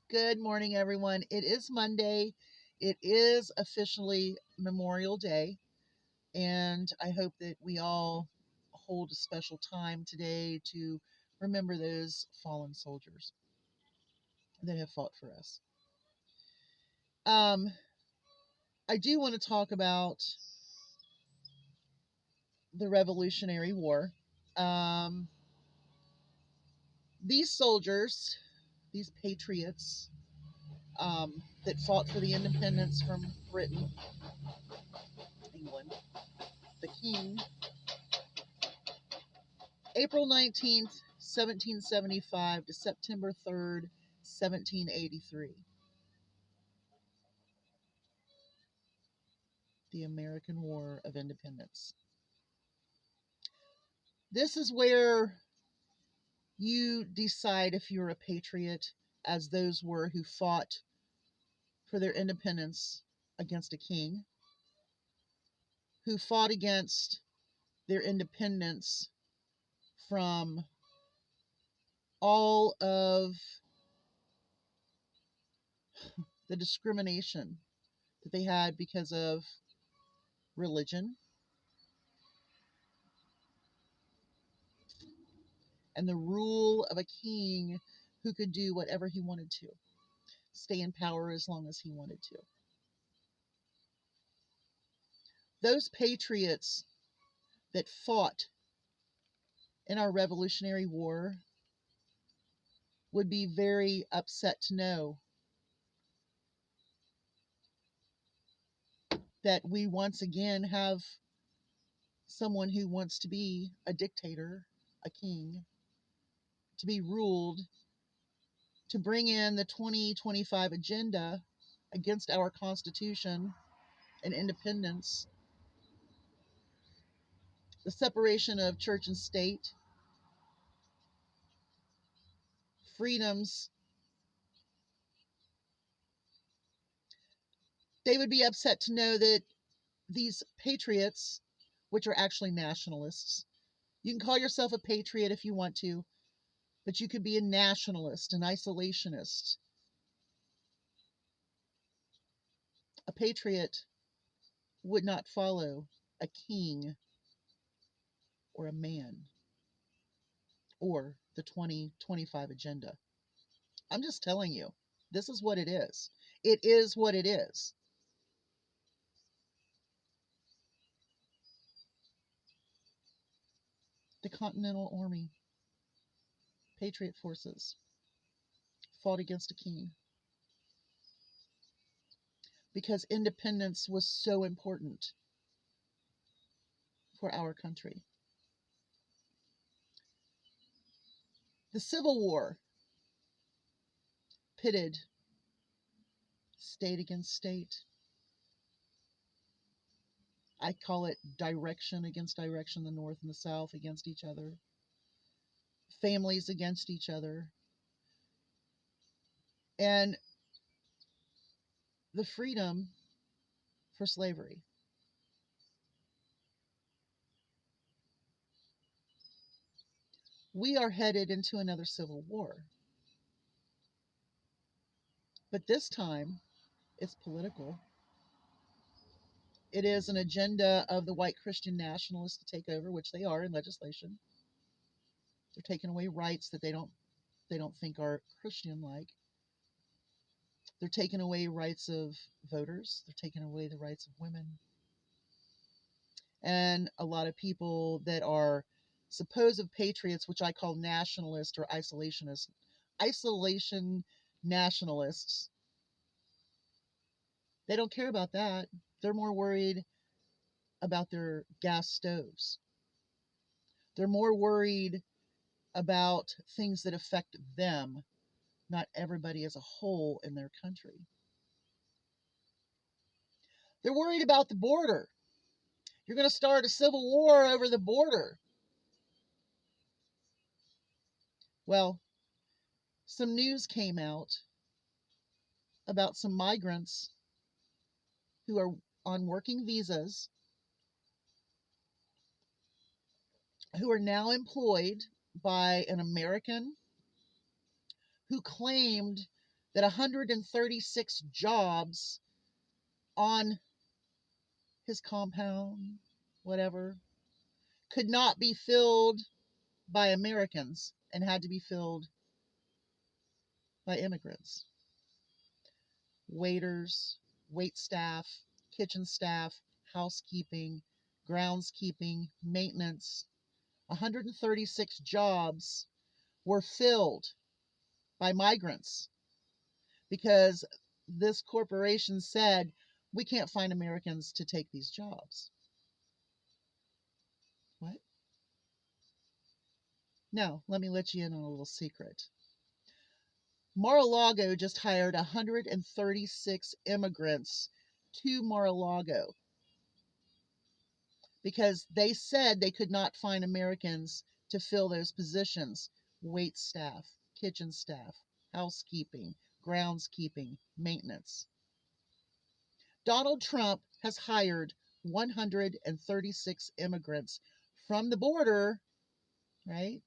Good morning, everyone. It is Monday. It is officially Memorial Day, and I hope that we all hold a special time today to remember those fallen soldiers that have fought for us. Um, I do want to talk about the Revolutionary War. Um, these soldiers, these patriots, that fought for the independence from Britain, England, the King, April 19th, 1775 to September 3rd, 1783. The American War of Independence. This is where you decide if you're a patriot, as those were who fought for their independence against a king, who fought against their independence from all of the discrimination that they had because of religion and the rule of a king who could do whatever he wanted to, stay in power as long as he wanted to. Those patriots that fought in our Revolutionary War would be very upset to know that we once again have someone who wants to be a dictator, a king, to be ruled, to bring in the 2025 agenda against our Constitution and independence, the separation of church and state, freedoms. They would be upset to know that these patriots, which are actually nationalists, you can call yourself a patriot if you want to, but you could be a nationalist, an isolationist. A patriot would not follow a king or a man or the 2025 agenda. I'm just telling you, this is what it is. It is what it is. The Continental Army, Patriot forces, fought against a king because independence was so important for our country. The Civil War pitted state against state. I call it direction against direction, the North and the South against each other, families against each other, and the freedom for slavery. We are headed into another civil war, but this time it's political. It is an agenda of the white Christian nationalists to take over, which they are in legislation. They're taking away rights that they don't think are Christian like. They're taking away rights of voters. They're taking away the rights of women. And a lot of people that are supposed patriots, which I call nationalists or isolationists, isolation nationalists, they don't care about that. They're more worried about their gas stoves. They're more worried about things that affect them, not everybody as a whole in their country. They're worried about the border. You're going to start a civil war over the border. Well, some news came out about some migrants who are on working visas who are now employed by an American who claimed that 136 jobs on his compound, whatever, could not be filled by Americans and had to be filled by immigrants. Waiters, wait staff, kitchen staff, housekeeping, groundskeeping, maintenance. 136 jobs were filled by migrants because this corporation said, we can't find Americans to take these jobs. What? Now, let me let you in on a little secret. Mar-a-Lago just hired 136 immigrants to Mar-a-Lago because they said they could not find Americans to fill those positions. Wait staff, kitchen staff, housekeeping, groundskeeping, maintenance. Donald Trump has hired 136 immigrants from the border, right?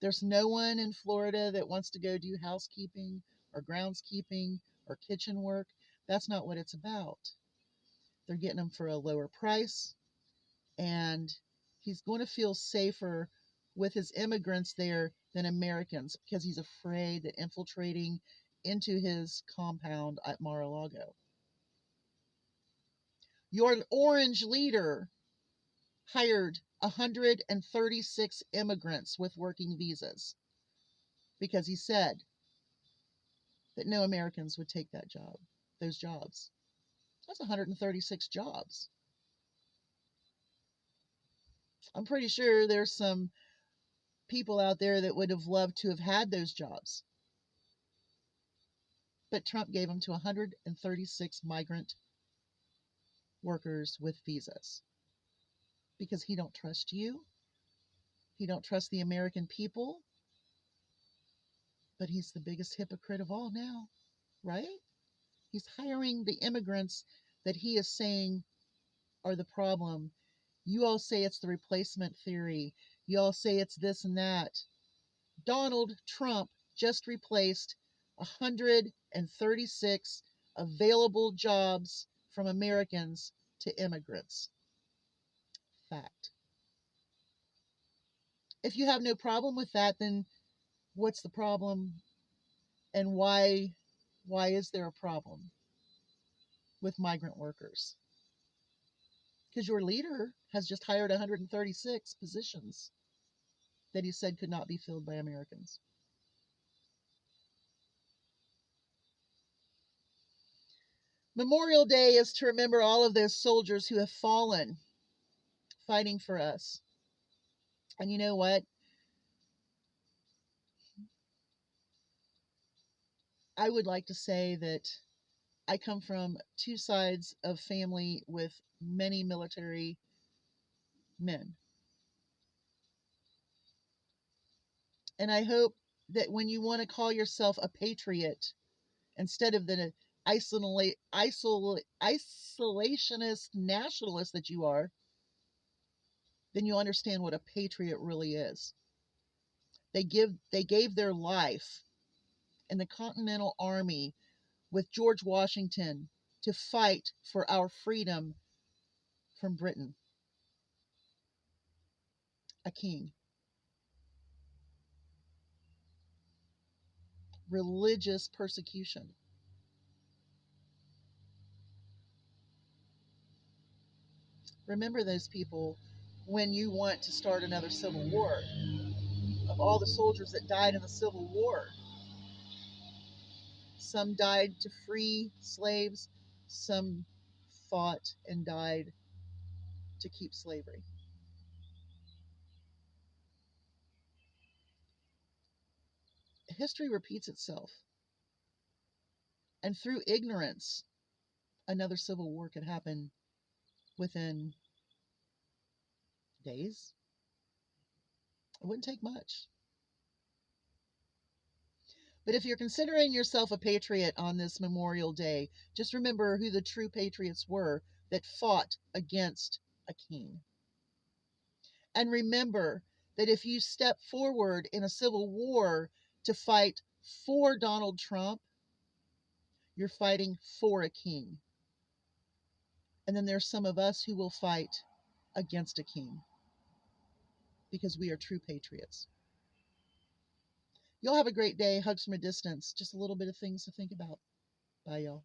There's no one in Florida that wants to go do housekeeping or groundskeeping or kitchen work. That's not what it's about. They're getting them for a lower price, and he's going to feel safer with his immigrants there than Americans because he's afraid that infiltrating into his compound at Mar-a-Lago. Your orange leader hired 136 immigrants with working visas because he said that no Americans would take those jobs. That's 136 jobs. I'm pretty sure there's some people out there that would have loved to have had those jobs. But Trump gave them to 136 migrant workers with visas because he don't trust you. He don't trust the American people. But he's the biggest hypocrite of all now, right? He's hiring the immigrants that he is saying are the problem. You all say it's the replacement theory. You all say it's this and that. Donald Trump just replaced 136 available jobs from Americans to immigrants. Fact. If you have no problem with that, then what's the problem, and why is there a problem with migrant workers? Because your leader has just hired 136 positions that he said could not be filled by Americans. Memorial Day is to remember all of those soldiers who have fallen fighting for us. And you know what? I would like to say that I come from two sides of family with many military men. And I hope that when you want to call yourself a patriot, instead of the isolationist nationalist that you are, then you understand what a patriot really is. They gave their life in the Continental Army with George Washington to fight for our freedom from Britain, a king. Religious persecution. Remember those people when you want to start another civil war. Of all the soldiers that died in the Civil War, some died to free slaves, some fought and died to keep slavery. History repeats itself. And through ignorance, another civil war could happen within days. It wouldn't take much. But if you're considering yourself a patriot on this Memorial Day, just remember who the true patriots were that fought against a king. And remember that if you step forward in a civil war to fight for Donald Trump, you're fighting for a king. And then there's some of us who will fight against a king because we are true patriots. Y'all have a great day. Hugs from a distance. Just a little bit of things to think about. Bye, y'all.